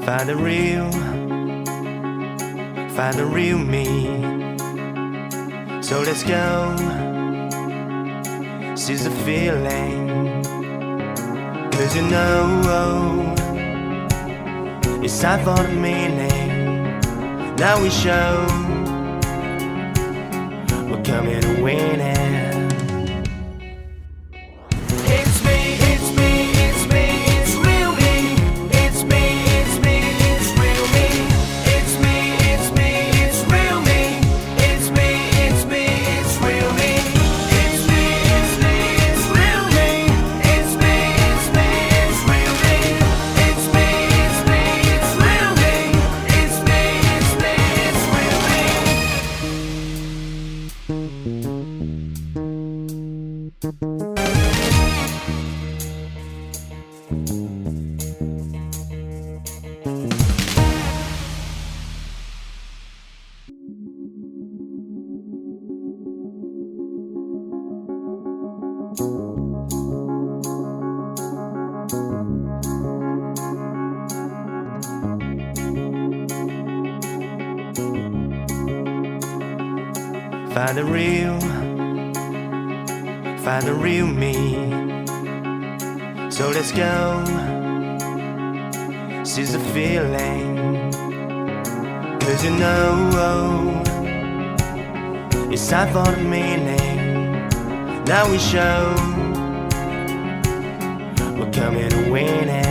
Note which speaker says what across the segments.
Speaker 1: Find the real me. So let's go, seize the feeling. 'Cause you know it's time for the meaning. Now we show we're coming to win it. Find the real me. So let's go, seize the feeling. 'Cause you know it's time for the meaning. Now we show we're coming to win it.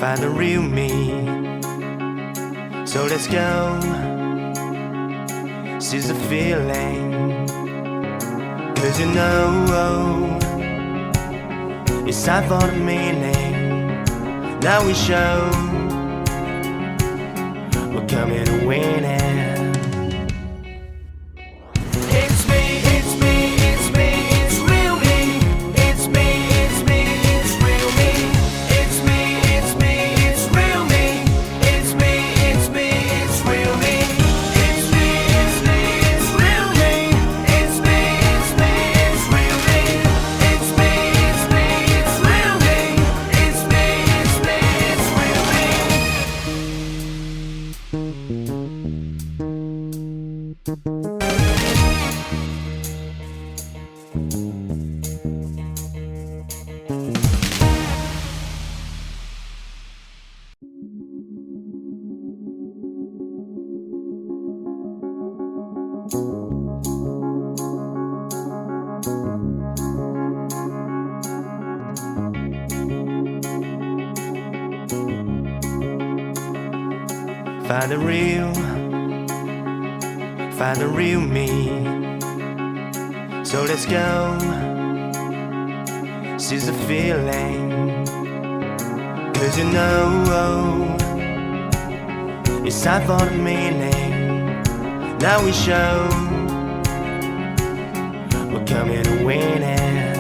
Speaker 1: Find the real me. So let's go, seize the feeling. 'Cause you know it's time for the meaning. Now we show we're coming to win it. Find the real me. So let's go, seize the feeling. 'Cause you know it's time for the meaning. Now we show we're coming to win it.